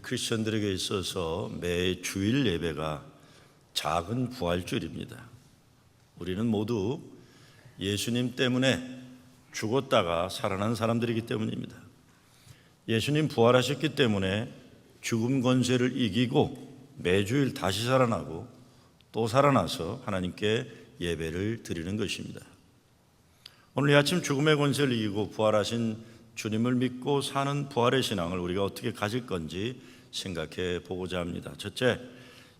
크리스천들에게 있어서 매 주일 예배가 작은 부활주일입니다. 우리는 모두 예수님 때문에 죽었다가 살아난 사람들이기 때문입니다. 예수님 부활하셨기 때문에 죽음 권세를 이기고 매주일 다시 살아나고 또 살아나서 하나님께 예배를 드리는 것입니다. 오늘 이 아침 죽음의 권세를 이기고 부활하신 주님을 믿고 사는 부활의 신앙을 우리가 어떻게 가질 건지 생각해 보고자 합니다. 첫째,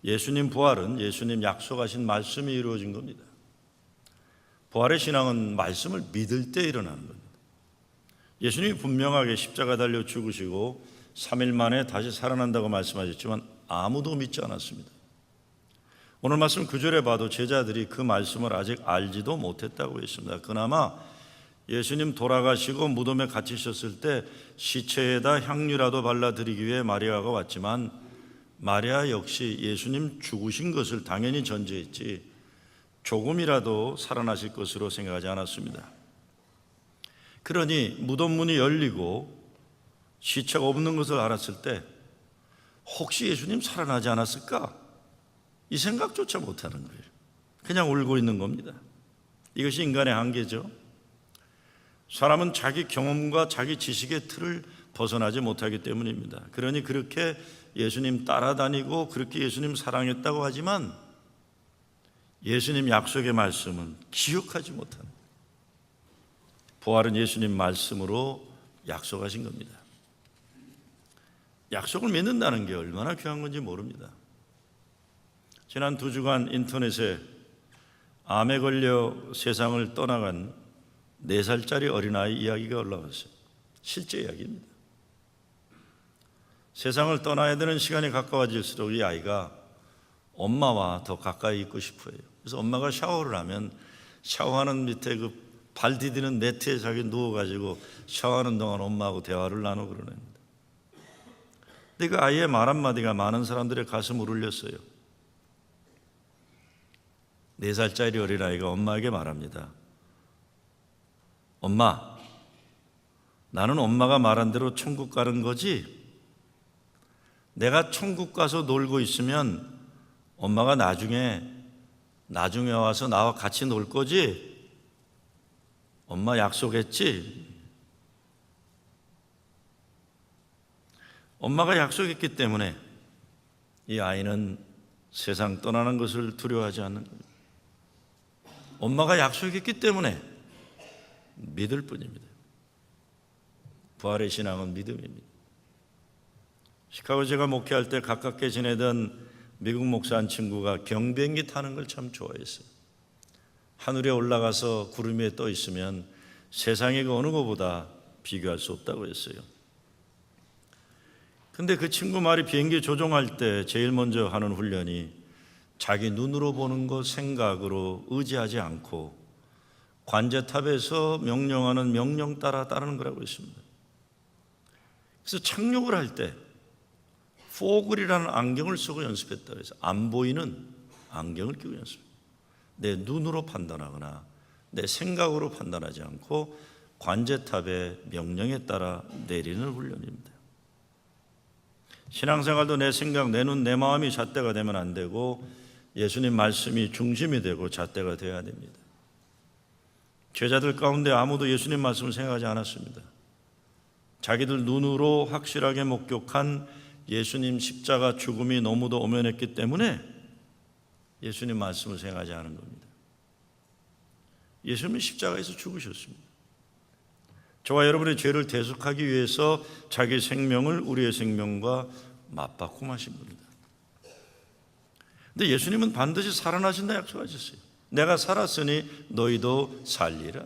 예수님 부활은 예수님 약속하신 말씀이 이루어진 겁니다. 부활의 신앙은 말씀을 믿을 때 일어나는 겁니다. 예수님이 분명하게 십자가 달려 죽으시고 3일 만에 다시 살아난다고 말씀하셨지만 아무도 믿지 않았습니다. 오늘 말씀 9절에 봐도 제자들이 그 말씀을 아직 알지도 못했다고 했습니다. 그나마 예수님 돌아가시고 무덤에 갇히셨을 때 시체에다 향유라도 발라드리기 위해 마리아가 왔지만 마리아 역시 예수님 죽으신 것을 당연히 전제했지 조금이라도 살아나실 것으로 생각하지 않았습니다. 그러니 무덤 문이 열리고 시체가 없는 것을 알았을 때 혹시 예수님 살아나지 않았을까? 이 생각조차 못하는 거예요. 그냥 울고 있는 겁니다. 이것이 인간의 한계죠. 사람은 자기 경험과 자기 지식의 틀을 벗어나지 못하기 때문입니다. 그러니 그렇게 예수님 따라다니고 그렇게 예수님 사랑했다고 하지만 예수님 약속의 말씀은 기억하지 못하는 거예요. 부활은 예수님 말씀으로 약속하신 겁니다. 약속을 믿는다는 게 얼마나 귀한 건지 모릅니다. 지난 2주간 인터넷에 암에 걸려 세상을 떠나간 4살짜리 어린아이 이야기가 올라왔어요. 실제 이야기입니다. 세상을 떠나야 되는 시간이 가까워질수록 이 아이가 엄마와 더 가까이 있고 싶어요. 그래서 엄마가 샤워를 하면 샤워하는 밑에 그 발 디디는 매트에 자기 누워가지고 샤워하는 동안 엄마하고 대화를 나누고 그러는 겁니다. 근데 그 아이의 말 한마디가 많은 사람들의 가슴을 울렸어요. 4살짜리 어린아이가 엄마에게 말합니다. 엄마, 나는 엄마가 말한 대로 천국 가는 거지? 내가 천국 가서 놀고 있으면 엄마가 나중에 와서 나와 같이 놀 거지? 엄마 약속했지? 엄마가 약속했기 때문에 이 아이는 세상 떠나는 것을 두려워하지 않는 거예요. 엄마가 약속했기 때문에 믿을 뿐입니다. 부활의 신앙은 믿음입니다. 시카고 제가 목회할 때 가깝게 지내던 미국 목사 한 친구가 경비행기 타는 걸 참 좋아했어요. 하늘에 올라가서 구름 위에 떠 있으면 세상의 그 어느 것보다 비교할 수 없다고 했어요. 근데 그 친구 말이 비행기 조종할 때 제일 먼저 하는 훈련이 자기 눈으로 보는 것 생각으로 의지하지 않고 관제탑에서 명령하는 명령 따라 따르는 거라고 했습니다. 그래서 착륙을 할 때 포글이라는 안경을 쓰고 연습했다고 해서 안 보이는 안경을 끼고 연습합니다. 내 눈으로 판단하거나 내 생각으로 판단하지 않고 관제탑의 명령에 따라 내리는 훈련입니다. 신앙생활도 내 생각, 내 눈, 내 마음이 잣대가 되면 안 되고 예수님 말씀이 중심이 되고 잣대가 되어야 됩니다. 제자들 가운데 아무도 예수님 말씀을 생각하지 않았습니다. 자기들 눈으로 확실하게 목격한 예수님 십자가 죽음이 너무도 엄연했기 때문에 예수님 말씀을 생각하지 않은 겁니다. 예수님은 십자가에서 죽으셨습니다. 저와 여러분의 죄를 대속하기 위해서 자기 생명을 우리의 생명과 맞바꿈 하신 분이다. 근데 예수님은 반드시 살아나신다 약속하셨어요. 내가 살았으니 너희도 살리라.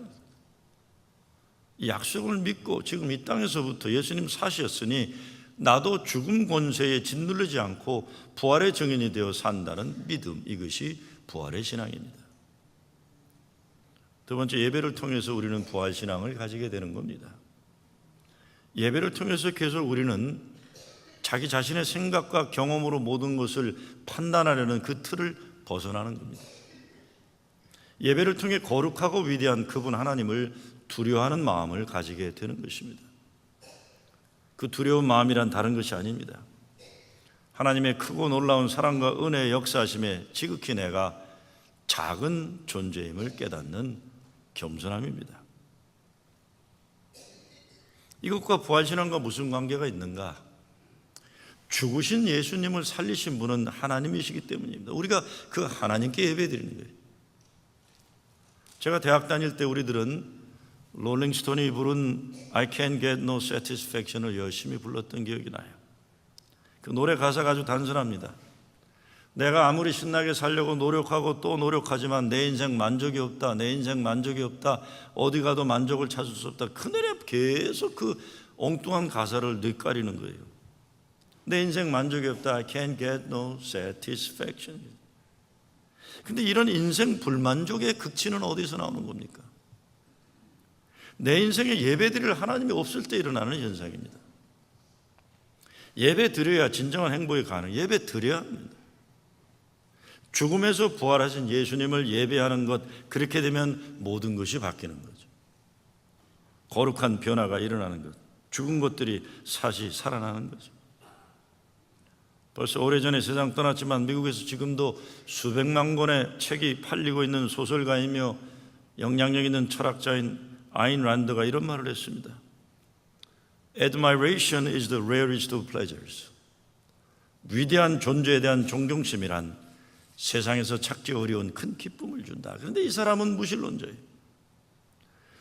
이 약속을 믿고 지금 이 땅에서부터 예수님 사셨으니 나도 죽음 권세에 짓눌리지 않고 부활의 증인이 되어 산다는 믿음, 이것이 부활의 신앙입니다. 두 번째, 예배를 통해서 우리는 부활 신앙을 가지게 되는 겁니다. 예배를 통해서 계속 우리는 자기 자신의 생각과 경험으로 모든 것을 판단하려는 그 틀을 벗어나는 겁니다. 예배를 통해 거룩하고 위대한 그분 하나님을 두려워하는 마음을 가지게 되는 것입니다. 그 두려운 마음이란 다른 것이 아닙니다. 하나님의 크고 놀라운 사랑과 은혜의 역사하심에 지극히 내가 작은 존재임을 깨닫는 겸손함입니다. 이것과 부활신앙과 무슨 관계가 있는가? 죽으신 예수님을 살리신 분은 하나님이시기 때문입니다. 우리가 그 하나님께 예배드리는 거예요. 제가 대학 다닐 때 우리들은 롤링스톤이 부른 I Can't Get No Satisfaction을 열심히 불렀던 기억이 나요. 그 노래 가사가 아주 단순합니다. 내가 아무리 신나게 살려고 노력하고 또 노력하지만 내 인생 만족이 없다. 내 인생 만족이 없다. 어디 가도 만족을 찾을 수 없다. 그 노래 계속 그 엉뚱한 가사를 뇌까리는 거예요. 내 인생 만족이 없다. I can't get no satisfaction. 근데 이런 인생 불만족의 극치는 어디서 나오는 겁니까? 내 인생에 예배드릴 하나님이 없을 때 일어나는 현상입니다. 예배 드려야 진정한 행복이 가능해요. 예배 드려야 합니다. 죽음에서 부활하신 예수님을 예배하는 것, 그렇게 되면 모든 것이 바뀌는 거죠. 거룩한 변화가 일어나는 것, 죽은 것들이 사시 살아나는 거죠. 벌써 오래전에 세상 떠났지만 미국에서 지금도 수백만 권의 책이 팔리고 있는 소설가이며 영향력 있는 철학자인 아인 란드가 이런 말을 했습니다. Admiration is the rarest of pleasures. 위대한 존재에 대한 존경심이란 세상에서 찾기 어려운 큰 기쁨을 준다. 그런데 이 사람은 무신론자예요.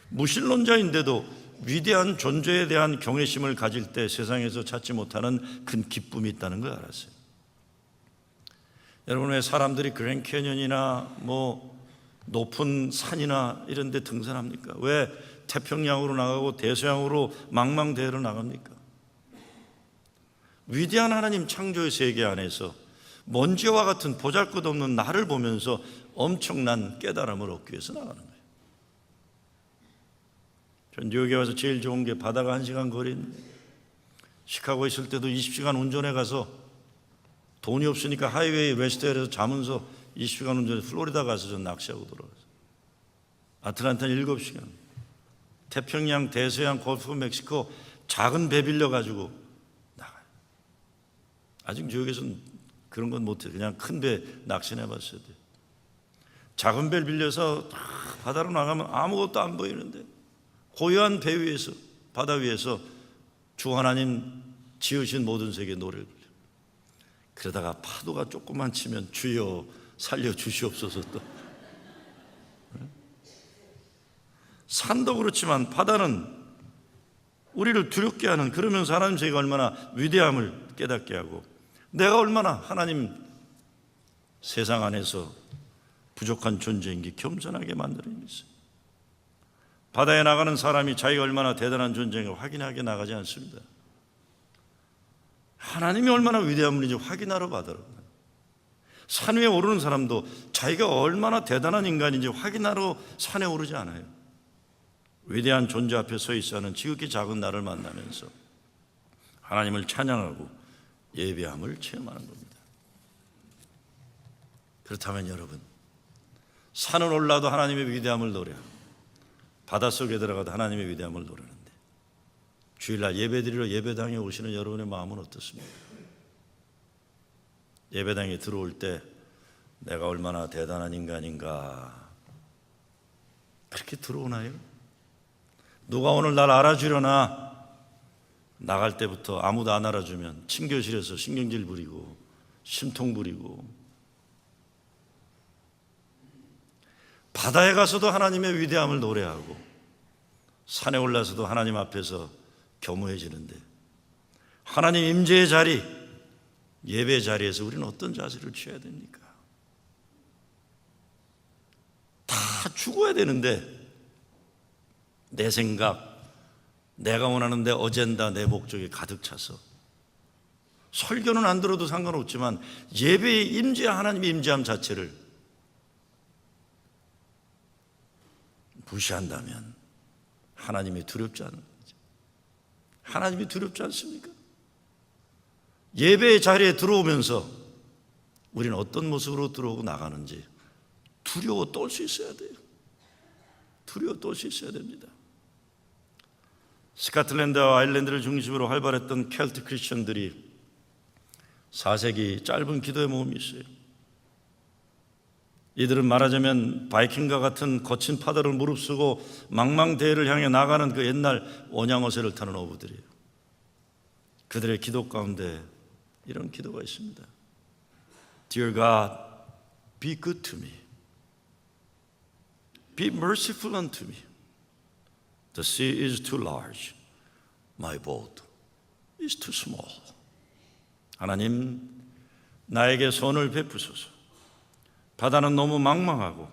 무신론자인데도 위대한 존재에 대한 경외심을 가질 때 세상에서 찾지 못하는 큰 기쁨이 있다는 걸 알았어요. 여러분, 왜 사람들이 그랜드 캐년이나 높은 산이나 이런 데 등산합니까? 왜 태평양으로 나가고 대서양으로 망망대해로 나갑니까? 위대한 하나님 창조의 세계 안에서 먼지와 같은 보잘것없는 나를 보면서 엄청난 깨달음을 얻기 위해서 나가는 거예요. 전 뉴욕에 와서 제일 좋은 게 바다가 1시간 거리인데, 시카고에 있을 때도 20시간 운전해 가서 돈이 없으니까 하이웨이 레스토랑에서 자면서 20시간 운전해 플로리다 가서 전 낚시하고 돌아왔어요. 아틀란타는 7시간. 태평양, 대서양, 골프, 멕시코 작은 배 빌려가지고 나가요. 아직 뉴욕에서는 그런 건 못해요. 그냥 큰 배 낚시해 봤어야 돼요. 작은 배를 빌려서 바다로 나가면 아무것도 안 보이는데 고요한 배 위에서, 바다 위에서 주 하나님 지으신 모든 세계 노래를 불려요. 그러다가 파도가 조금만 치면 주여 살려주시옵소서. 또 산도 그렇지만 바다는 우리를 두렵게 하는, 그러면서 하나님 세계가 얼마나 위대함을 깨닫게 하고 내가 얼마나 하나님 세상 안에서 부족한 존재인지 겸손하게 만드는 것이죠. 바다에 나가는 사람이 자기가 얼마나 대단한 존재인가 확인하게 나가지 않습니다. 하나님이 얼마나 위대한 분인지 확인하러 바다로 가요. 산 위에 오르는 사람도 자기가 얼마나 대단한 인간인지 확인하러 산에 오르지 않아요. 위대한 존재 앞에 서 있어 하는 지극히 작은 나를 만나면서 하나님을 찬양하고 예배함을 체험하는 겁니다. 그렇다면 여러분, 산을 올라도 하나님의 위대함을 노래하고 바닷속에 들어가도 하나님의 위대함을 노래하는데 주일날 예배드리러 예배당에 오시는 여러분의 마음은 어떻습니까? 예배당에 들어올 때 내가 얼마나 대단한 인간인가 그렇게 들어오나요? 누가 오늘 날 알아주려나? 나갈 때부터 아무도 안 알아주면 침교실에서 신경질 부리고 심통 부리고, 바다에 가서도 하나님의 위대함을 노래하고 산에 올라서도 하나님 앞에서 겸허해지는데 하나님 임재의 자리, 예배 자리에서 우리는 어떤 자세를 취해야 됩니까? 다 죽어야 되는데 내 생각, 내가 원하는 내 어젠다, 내 목적이 가득 차서 설교는 안 들어도 상관없지만 예배에 임재한 하나님의 임재함 자체를 무시한다면 하나님이 두렵지 않은 거죠. 하나님이 두렵지 않습니까? 예배의 자리에 들어오면서 우리는 어떤 모습으로 들어오고 나가는지 두려워 떨 수 있어야 돼요. 두려워 떨 수 있어야 됩니다. 스코틀랜드와 아일랜드를 중심으로 활발했던 켈트 크리스천들이 4세기 짧은 기도의 모험이 있어요. 이들은 말하자면 바이킹과 같은 거친 파도를 무릅쓰고 망망대해를 향해 나가는 그 옛날 원양어새를 타는 어부들이에요. 그들의 기도 가운데 이런 기도가 있습니다. Dear God, be good to me. Be merciful unto me. The sea is too large. My boat is too small. 하나님, 나에게 선을 베푸소서. 바다는 너무 망망하고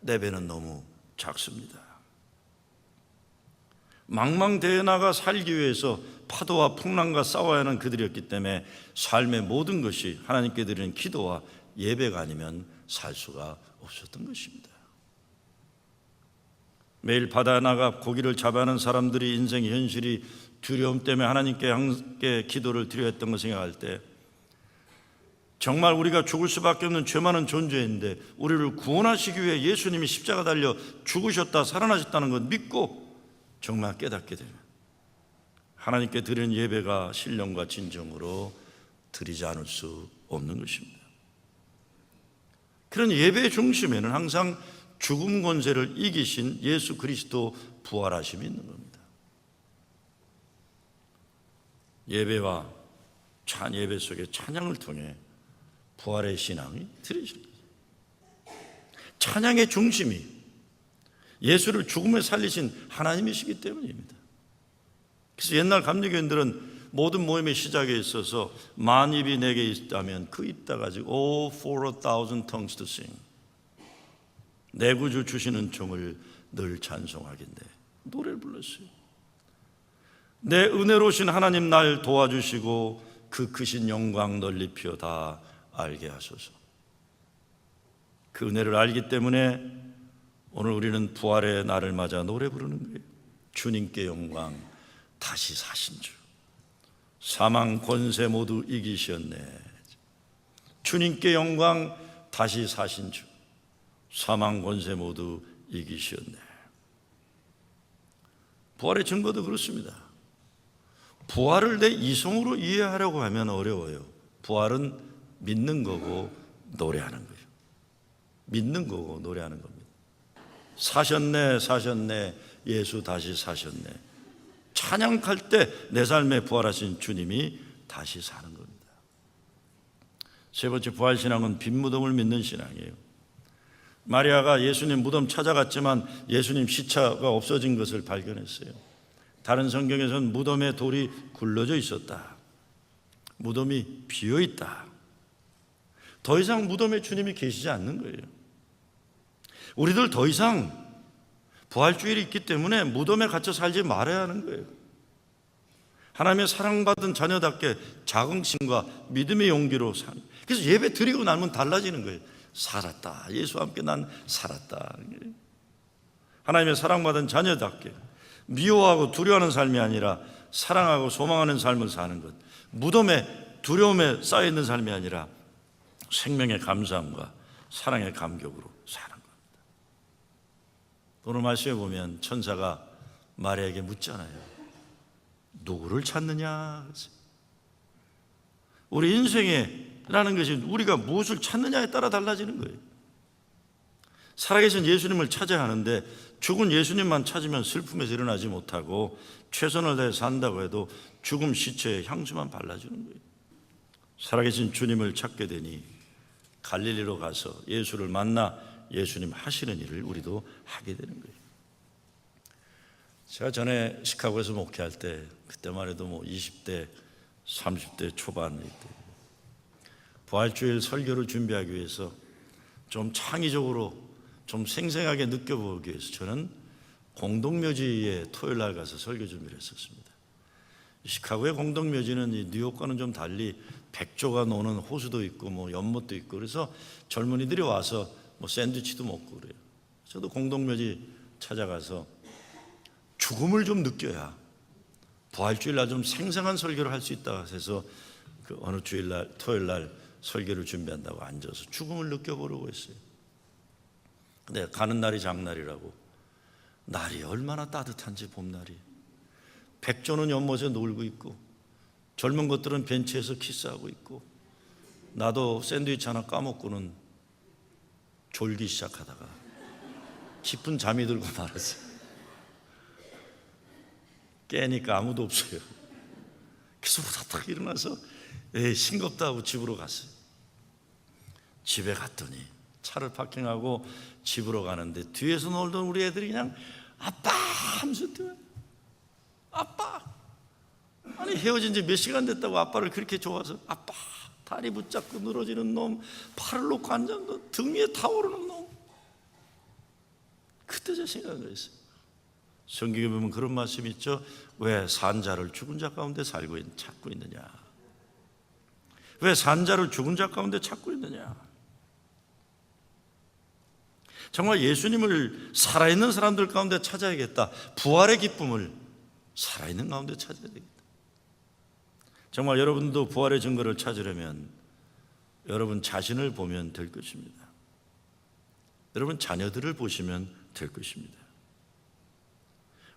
내 배는 너무 작습니다. 망망대해 나가 살기 위해서 파도와 풍랑과 싸워야 하는 그들이었기 때문에 삶의 모든 것이 하나님께 드리는 기도와 예배가 아니면 살 수가 없었던 것입니다. 매일 바다에 나가 고기를 잡아야 하는 사람들이 인생의 현실이 두려움 때문에 하나님께 함께 기도를 드려야 했던 걸 생각할 때 정말 우리가 죽을 수밖에 없는 죄 많은 존재인데 우리를 구원하시기 위해 예수님이 십자가 달려 죽으셨다 살아나셨다는 것 믿고 정말 깨닫게 되면 하나님께 드리는 예배가 신령과 진정으로 드리지 않을 수 없는 것입니다. 그런 예배의 중심에는 항상 죽음 권세를 이기신 예수 그리스도 부활하심이 있는 겁니다. 예배와 예배 속의 찬양을 통해 부활의 신앙이 드려지는 거예요. 찬양의 중심이 예수를 죽음에 살리신 하나님이시기 때문입니다. 그래서 옛날 감리교인들은 모든 모임의 시작에 있어서 만 입이 내게 있다면 그 입 다 가지고 Oh for 1,000 tongues to sing. 내 구주 주시는 종을 늘 찬송하겠네. 노래를 불렀어요. 내 은혜로우신 하나님 날 도와주시고 그 크신 영광 널리 피어 다 알게 하소서. 그 은혜를 알기 때문에 오늘 우리는 부활의 날을 맞아 노래 부르는 거예요. 주님께 영광, 다시 사신 주, 사망 권세 모두 이기셨네. 주님께 영광, 다시 사신 주, 사망 권세 모두 이기셨네. 부활의 증거도 그렇습니다. 부활을 내 이성으로 이해하려고 하면 어려워요. 부활은 믿는 거고 노래하는 거예요. 믿는 거고 노래하는 겁니다. 사셨네, 사셨네, 예수 다시 사셨네. 찬양할 때 내 삶에 부활하신 주님이 다시 사는 겁니다. 세 번째 부활신앙은 빈 무덤을 믿는 신앙이에요. 마리아가 예수님 무덤 찾아갔지만 예수님 시체가 없어진 것을 발견했어요. 다른 성경에서는 무덤에 돌이 굴러져 있었다. 무덤이 비어 있다. 더 이상 무덤에 주님이 계시지 않는 거예요. 우리들 더 이상 부활주일이 있기 때문에 무덤에 갇혀 살지 말아야 하는 거예요. 하나님의 사랑받은 자녀답게 자긍심과 믿음의 용기로 산. 그래서 예배 드리고 나면 달라지는 거예요. 살았다. 예수와 함께 난 살았다. 하나님의 사랑받은 자녀답게 미워하고 두려워하는 삶이 아니라 사랑하고 소망하는 삶을 사는 것. 무덤에 두려움에 쌓여있는 삶이 아니라 생명의 감사함과 사랑의 감격으로 사는 겁니다. 오늘 말씀에 보면 천사가 마리아에게 묻잖아요. 누구를 찾느냐? 우리 인생이라는 것이 우리가 무엇을 찾느냐에 따라 달라지는 거예요. 살아계신 예수님을 찾아야 하는데 죽은 예수님만 찾으면 슬픔에서 일어나지 못하고 최선을 다해 산다고 해도 죽음 시체에 향수만 발라주는 거예요. 살아계신 주님을 찾게 되니 갈릴리로 가서 예수를 만나 예수님 하시는 일을 우리도 하게 되는 거예요. 제가 전에 시카고에서 목회할 때 그때만 해도 20대, 30대 초반일 때 부활주일 설교를 준비하기 위해서 좀 창의적으로 좀 생생하게 느껴보기 위해서 저는 공동묘지에 토요일 날 가서 설교 준비를 했었습니다. 시카고의 공동묘지는 뉴욕과는 좀 달리 백조가 노는 호수도 있고 연못도 있고 그래서 젊은이들이 와서 샌드위치도 먹고 그래요. 저도 공동묘지 찾아가서 죽음을 좀 느껴야 부활주일날 좀 생생한 설교를 할 수 있다 해서 그 어느 주일날 토요일날 설교를 준비한다고 앉아서 죽음을 느껴보려고 했어요. 근데 가는 날이 장날이라고 날이 얼마나 따뜻한지 봄날이 백조는 연못에 놀고 있고 젊은 것들은 벤치에서 키스하고 있고, 나도 샌드위치 하나 까먹고는 졸기 시작하다가 깊은 잠이 들고 말았어요. 깨니까 아무도 없어요. 그래서 후다닥 일어나서 싱겁다 하고 집으로 갔어요. 집에 갔더니 차를 파킹하고 집으로 가는데 뒤에서 놀던 우리 애들이 그냥 아빠 하면서 뛰어요. 아빠. 아니 헤어진 지 몇 시간 됐다고 아빠를 그렇게 좋아서 아빠. 다리 붙잡고 늘어지는 놈, 팔을 놓고 앉은 놈, 등 위에 타오르는 놈. 그때 제가 생각을 했어요. 성경에 보면 그런 말씀이 있죠. 왜 산 자를 죽은 자 가운데 찾고 있느냐. 왜 산 자를 죽은 자 가운데 찾고 있느냐. 정말 예수님을 살아있는 사람들 가운데 찾아야겠다. 부활의 기쁨을 살아있는 가운데 찾아야 되겠다. 정말 여러분도 부활의 증거를 찾으려면 여러분 자신을 보면 될 것입니다. 여러분 자녀들을 보시면 될 것입니다.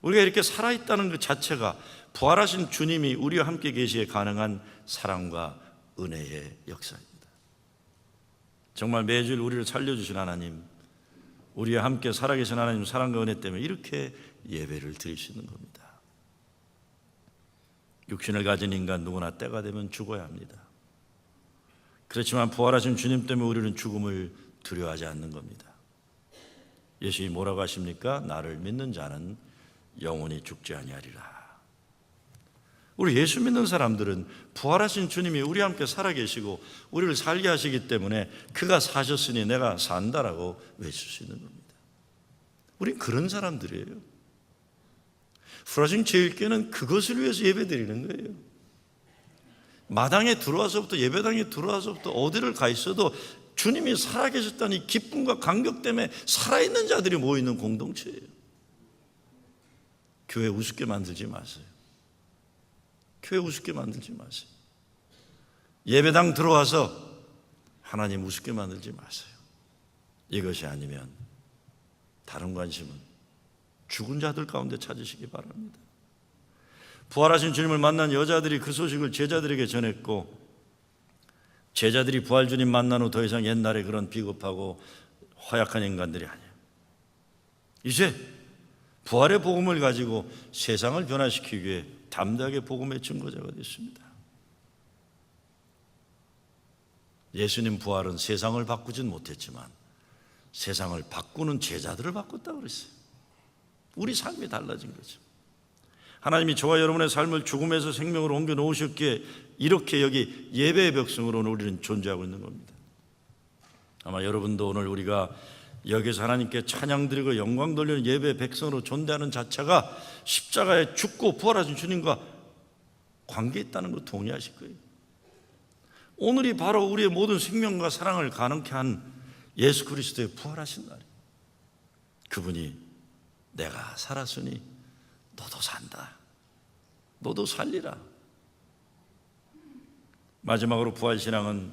우리가 이렇게 살아있다는 것 자체가 부활하신 주님이 우리와 함께 계시기에 가능한 사랑과 은혜의 역사입니다. 정말 매주일 우리를 살려주신 하나님, 우리와 함께 살아계신 하나님 사랑과 은혜 때문에 이렇게 예배를 드릴 수 있는 겁니다. 육신을 가진 인간 누구나 때가 되면 죽어야 합니다. 그렇지만 부활하신 주님 때문에 우리는 죽음을 두려워하지 않는 겁니다. 예수님이 뭐라고 하십니까? 나를 믿는 자는 영원히 죽지 아니하리라. 우리 예수 믿는 사람들은 부활하신 주님이 우리와 함께 살아계시고 우리를 살게 하시기 때문에 그가 사셨으니 내가 산다라고 외칠 수 있는 겁니다. 우린 그런 사람들이에요. 부활하신 제1교회는 그것을 위해서 예배드리는 거예요. 마당에 들어와서부터, 예배당에 들어와서부터 어디를 가 있어도 주님이 살아계셨다는 이 기쁨과 감격 때문에 살아있는 자들이 모이는 공동체예요. 교회 우습게 만들지 마세요. 교회 우습게 만들지 마세요. 예배당 들어와서 하나님 우습게 만들지 마세요. 이것이 아니면 다른 관심은 죽은 자들 가운데 찾으시기 바랍니다. 부활하신 주님을 만난 여자들이 그 소식을 제자들에게 전했고, 제자들이 부활 주님 만난 후 더 이상 옛날에 그런 비겁하고 허약한 인간들이 아니에요. 이제 부활의 복음을 가지고 세상을 변화시키기 위해 담대하게 복음의 증거자가 됐습니다. 예수님 부활은 세상을 바꾸진 못했지만 세상을 바꾸는 제자들을 바꿨다고 그랬어요. 우리 삶이 달라진 거죠. 하나님이 저와 여러분의 삶을 죽음에서 생명으로 옮겨 놓으셨기에 이렇게 여기 예배의 백성으로 우리는 존재하고 있는 겁니다. 아마 여러분도 오늘 우리가 여기서 하나님께 찬양 드리고 영광 돌리는 예배의 백성으로 존재하는 자체가 십자가에 죽고 부활하신 주님과 관계 있다는 거 동의하실 거예요. 오늘이 바로 우리의 모든 생명과 사랑을 가능케 한 예수 그리스도의 부활하신 날이에요. 그분이 내가 살았으니 너도 산다. 너도 살리라. 마지막으로 부활신앙은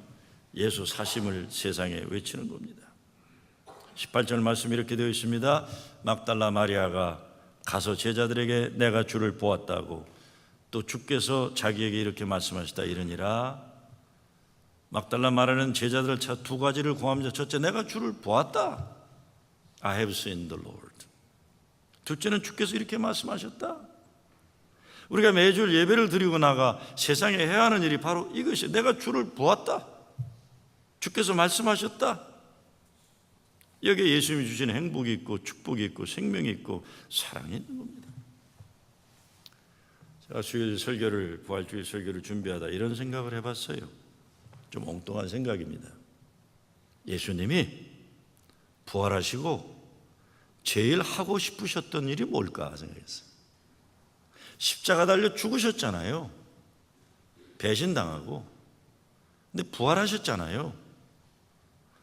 예수 사심을 세상에 외치는 겁니다. 18절 말씀 이렇게 되어 있습니다. 막달라 마리아가 가서 제자들에게 내가 주를 보았다고, 또 주께서 자기에게 이렇게 말씀하시다 이르니라. 막달라 마리아는 제자들을 찾아 두 가지를 고함합니다. 첫째, 내가 주를 보았다. I have seen the Lord. 둘째는 주께서 이렇게 말씀하셨다. 우리가 매주 예배를 드리고 나가 세상에 해야 하는 일이 바로 이것이, 내가 주를 보았다. 주께서 말씀하셨다. 여기에 예수님이 주신 행복이 있고 축복이 있고 생명이 있고 사랑이 있는 겁니다. 제가 수요일 설교를, 부활주일 설교를 준비하다 이런 생각을 해봤어요. 좀 엉뚱한 생각입니다. 예수님이 부활하시고 제일 하고 싶으셨던 일이 뭘까 생각했어요. 십자가 달려 죽으셨잖아요. 배신당하고. 근데 부활하셨잖아요.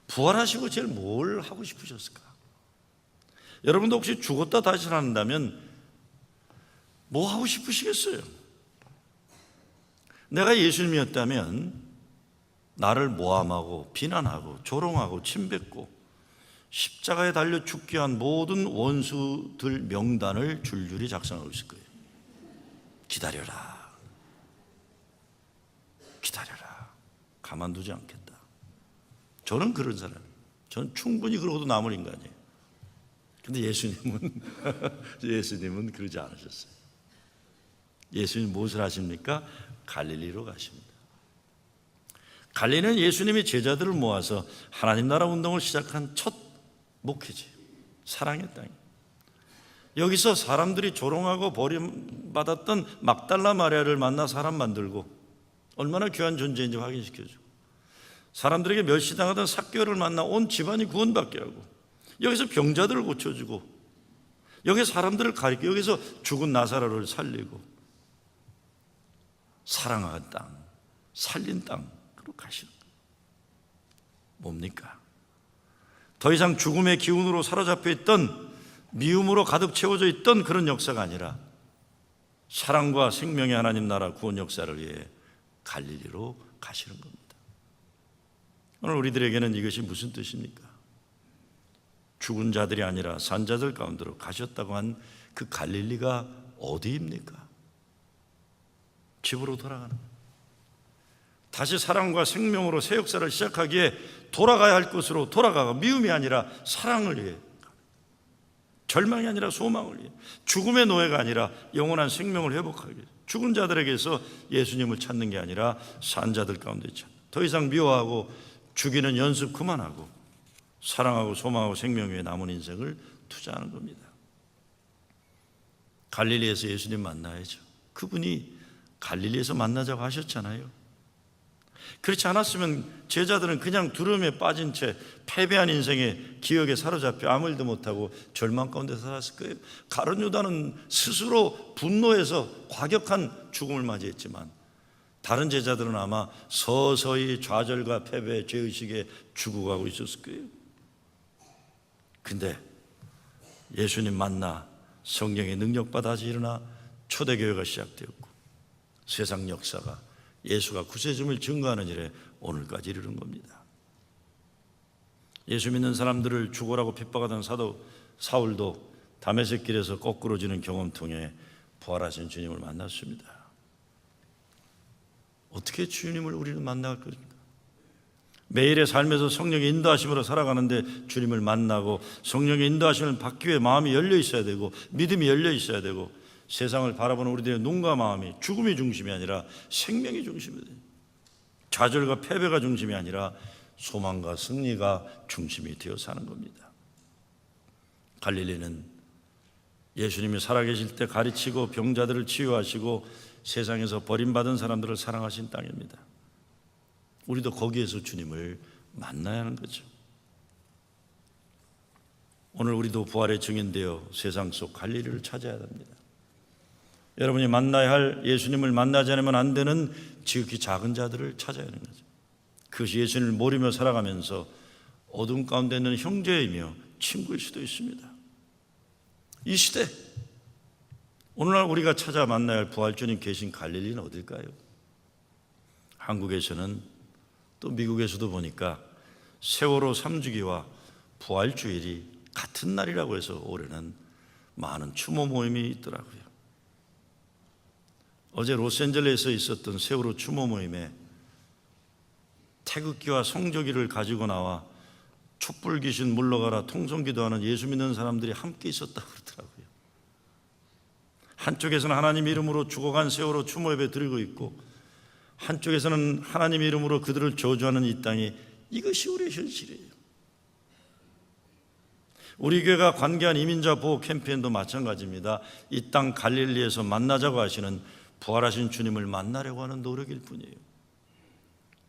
부활하시고 제일 뭘 하고 싶으셨을까? 여러분도 혹시 죽었다 다시 살아난다면 뭐 하고 싶으시겠어요? 내가 예수님이었다면 나를 모함하고 비난하고 조롱하고 침뱉고 십자가에 달려 죽게 한 모든 원수들 명단을 줄줄이 작성하고 있을 거예요. 기다려라. 기다려라. 가만두지 않겠다. 저는 그런 사람이에요. 저는 충분히 그러고도 남을 인간이에요. 근데 예수님은 그러지 않으셨어요. 예수님 무엇을 하십니까? 갈릴리로 가십니다. 갈릴리는 예수님이 제자들을 모아서 하나님 나라 운동을 시작한 첫 목회지, 사랑의 땅이에요. 여기서 사람들이 조롱하고 버림받았던 막달라 마리아를 만나 사람 만들고 얼마나 귀한 존재인지 확인시켜주고, 사람들에게 멸시당하던 삭개오를 만나 온 집안이 구원받게 하고, 여기서 병자들을 고쳐주고, 여기 사람들을 가리키고, 여기서 죽은 나사로를 살리고, 사랑한 땅, 살린 땅으로 가시는 거예요. 뭡니까? 더 이상 죽음의 기운으로 사로잡혀 있던, 미움으로 가득 채워져 있던 그런 역사가 아니라 사랑과 생명의 하나님 나라 구원 역사를 위해 갈릴리로 가시는 겁니다. 오늘 우리들에게는 이것이 무슨 뜻입니까? 죽은 자들이 아니라 산 자들 가운데로 가셨다고 한 그 갈릴리가 어디입니까? 집으로 돌아가는 거예요. 다시 사랑과 생명으로 새 역사를 시작하기에 돌아가야 할 곳으로 돌아가고, 미움이 아니라 사랑을 위해, 절망이 아니라 소망을 위해, 죽음의 노예가 아니라 영원한 생명을 회복하기 위해, 죽은 자들에게서 예수님을 찾는 게 아니라 산 자들 가운데 찾는, 더 이상 미워하고 죽이는 연습 그만하고 사랑하고 소망하고 생명 위에 남은 인생을 투자하는 겁니다. 갈릴리에서 예수님 만나야죠. 그분이 갈릴리에서 만나자고 하셨잖아요. 그렇지 않았으면 제자들은 그냥 두려움에 빠진 채 패배한 인생의 기억에 사로잡혀 아무 일도 못하고 절망 가운데 살았을 거예요. 가룟 유다는 스스로 분노해서 과격한 죽음을 맞이했지만, 다른 제자들은 아마 서서히 좌절과 패배, 죄의식에 죽어가고 있었을 거예요. 근데 예수님 만나 성령의 능력받아 일어나 초대교회가 시작되었고, 세상 역사가 예수가 구세주임을 증거하는 일에 오늘까지 이르는 겁니다. 예수 믿는 사람들을 죽어라고 핍박하던 사도 사울도 다메섹 길에서 거꾸로 지는 경험 통해 부활하신 주님을 만났습니다. 어떻게 주님을 우리는 만나갈 것입니까? 매일의 삶에서 성령의 인도하심으로 살아가는데 주님을 만나고 성령의 인도하심을 받기 위해 마음이 열려 있어야 되고, 믿음이 열려 있어야 되고, 세상을 바라보는 우리들의 눈과 마음이 죽음이 중심이 아니라 생명이 중심이 돼요. 좌절과 패배가 중심이 아니라 소망과 승리가 중심이 되어 사는 겁니다. 갈릴리는 예수님이 살아계실 때 가르치고 병자들을 치유하시고 세상에서 버림받은 사람들을 사랑하신 땅입니다. 우리도 거기에서 주님을 만나야 하는 거죠. 오늘 우리도 부활의 증인되어 세상 속 갈릴리를 찾아야 합니다. 여러분이 만나야 할, 예수님을 만나지 않으면 안 되는 지극히 작은 자들을 찾아야 하는 거죠. 그것이 예수님을 모르며 살아가면서 어둠 가운데 있는 형제이며 친구일 수도 있습니다. 이 시대, 오늘날 우리가 찾아 만나야 할 부활주님 계신 갈릴리는 어딜까요? 한국에서는, 또 미국에서도 보니까 세월호 3주기와 부활주일이 같은 날이라고 해서 올해는 많은 추모 모임이 있더라고요. 어제 로스앤젤레스에 있었던 세월호 추모 모임에 태극기와 성조기를 가지고 나와 촛불 귀신 물러가라 통성기도하는 예수 믿는 사람들이 함께 있었다고 그러더라고요. 한쪽에서는 하나님 이름으로 죽어간 세월호 추모 예배 드리고 있고, 한쪽에서는 하나님 이름으로 그들을 저주하는 이 땅이, 이것이 우리의 현실이에요. 우리 교회가 관계한 이민자 보호 캠페인도 마찬가지입니다. 이 땅 갈릴리에서 만나자고 하시는 부활하신 주님을 만나려고 하는 노력일 뿐이에요.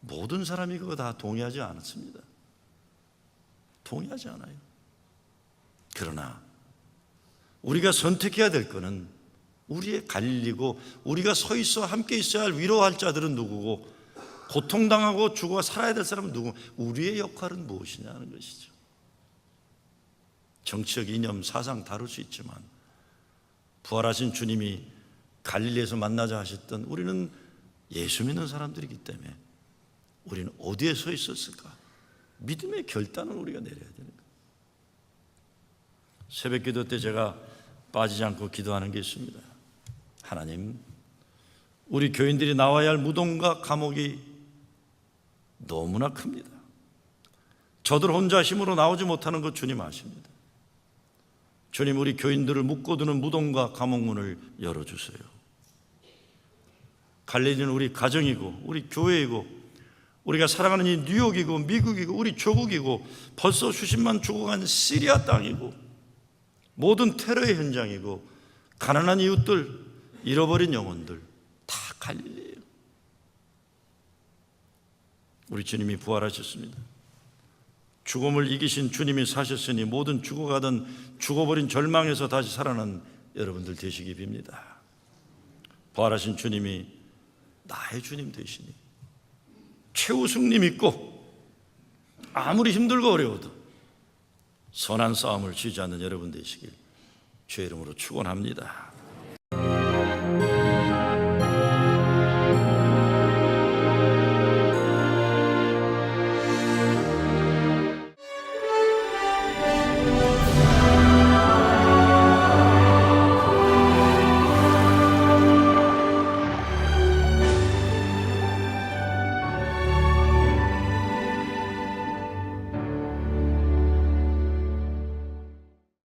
모든 사람이 그거 다 동의하지 않았습니다. 동의하지 않아요. 그러나 우리가 선택해야 될 것은 우리의 갈릴리고, 우리가 서 있어 함께 있어야 할 위로할 자들은 누구고, 고통당하고 죽어 살아야 될 사람은 누구고, 우리의 역할은 무엇이냐는 것이죠. 정치적 이념, 사상 다룰 수 있지만 부활하신 주님이 갈릴리에서 만나자 하셨던, 우리는 예수 믿는 사람들이기 때문에 우리는 어디에 서 있었을까? 믿음의 결단을 우리가 내려야 되는 거예요. 새벽 기도 때 제가 빠지지 않고 기도하는 게 있습니다. 하나님, 우리 교인들이 나와야 할 무덤과 감옥이 너무나 큽니다. 저들 혼자 힘으로 나오지 못하는 것 주님 아십니다. 주님, 우리 교인들을 묶어두는 무덤과 감옥문을 열어주세요. 갈릴리는 우리 가정이고 우리 교회이고 우리가 살아가는 이 뉴욕이고 미국이고 우리 조국이고 벌써 수십만 죽어간 시리아 땅이고 모든 테러의 현장이고 가난한 이웃들, 잃어버린 영혼들 다 갈릴리예요. 우리 주님이 부활하셨습니다. 죽음을 이기신 주님이 사셨으니 모든 죽어가던 죽어버린 절망에서 다시 살아난 여러분들 되시기 빕니다. 부활하신 주님이 나의 주님 되시니 최우승님 있고 아무리 힘들고 어려워도 선한 싸움을 지지 않는 여러분 되시길 주의 이름으로 축원합니다.